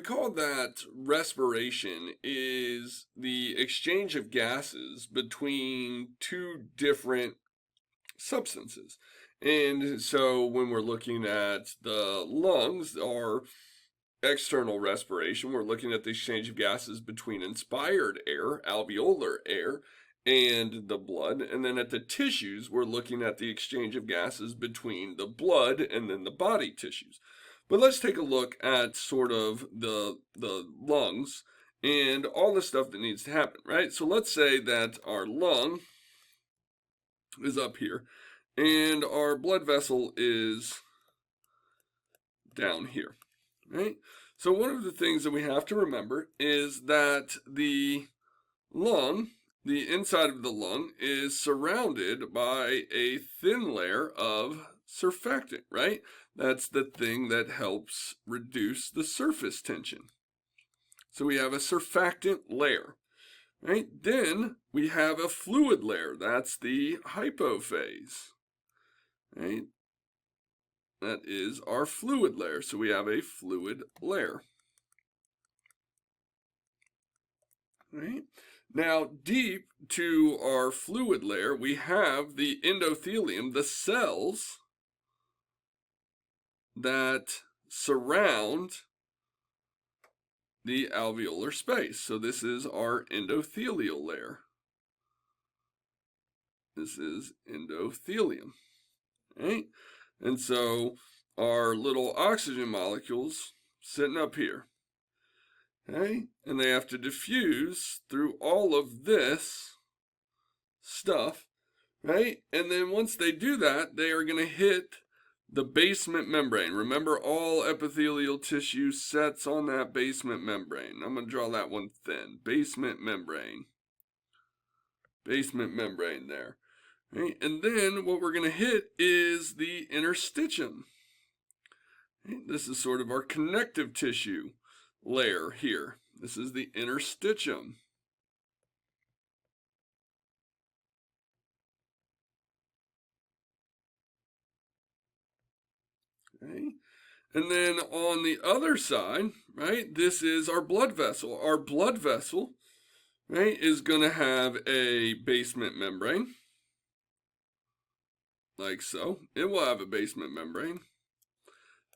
recall that respiration is the exchange of gases between two different substances. And so when we're looking at the lungs, our external respiration, we're looking at the exchange of gases between inspired air, alveolar air, and the blood. And then at the tissues, we're looking at the exchange of gases between the blood and then the body tissues. But let's take a look at sort of the lungs and all the stuff that needs to happen, right? So let's say that our lung is up here and our blood vessel is down here, right? So one of the things that we have to remember is that the lung, the inside of the lung, is surrounded by a thin layer of surfactant, right? That's the thing that helps reduce the surface tension. So we have a surfactant layer, right? Then we have a fluid layer. That's the hypophase, right? That is our fluid layer. So we have a fluid layer, right? Now, deep to our fluid layer, we have the endothelium, the cells that surround the alveolar space. So this is our endothelial layer. This is endothelium, right? And so our little oxygen molecules sitting up here, okay? And they have to diffuse through all of this stuff, right? And then once they do that, they are going to hit the basement membrane. Remember, all epithelial tissue sets on that basement membrane. I'm going to draw that one thin. Basement membrane. Basement membrane there. Right? And then what we're going to hit is the interstitium. Right? This is sort of our connective tissue layer here. This is the interstitium. Okay. And then on the other side, right, this is our blood vessel. Our blood vessel, right, is going to have a basement membrane. Like so. It will have a basement membrane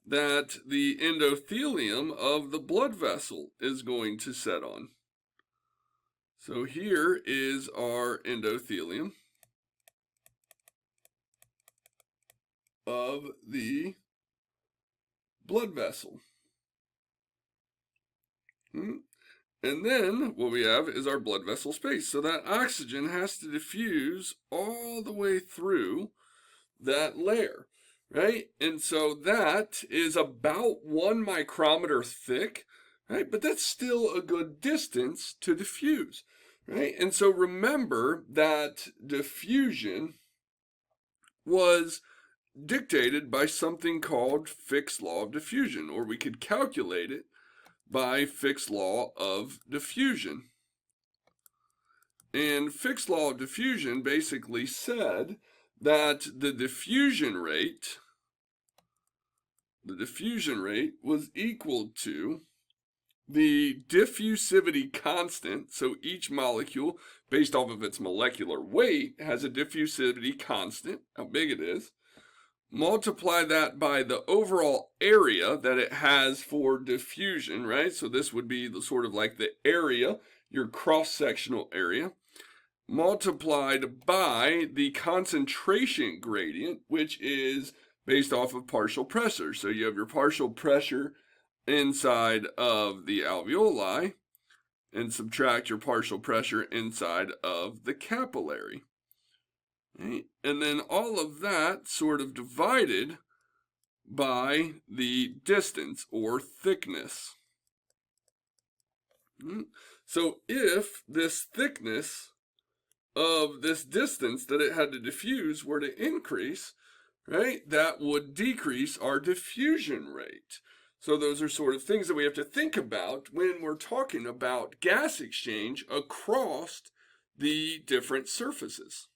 that the endothelium of the blood vessel is going to set on. So here is our endothelium of the blood vessel. And then what we have is our blood vessel space. So that oxygen has to diffuse all the way through that layer, right? And so that is about 1 micrometer thick, right? But that's still a good distance to diffuse, right? And so remember that diffusion was dictated by something called Fick's law of diffusion, or we could calculate it by Fick's law of diffusion. And Fick's law of diffusion basically said that the diffusion rate was equal to the diffusivity constant. So each molecule, based off of its molecular weight, has a diffusivity constant, how big it is. Multiply that by the overall area that it has for diffusion, right? So this would be the sort of like the area, your cross-sectional area, multiplied by the concentration gradient, which is based off of partial pressure. So you have your partial pressure inside of the alveoli and subtract your partial pressure inside of the capillary. Right? And then all of that sort of divided by the distance or thickness. So if this thickness of this distance that it had to diffuse were to increase, right, that would decrease our diffusion rate. So those are sort of things that we have to think about when we're talking about gas exchange across the different surfaces.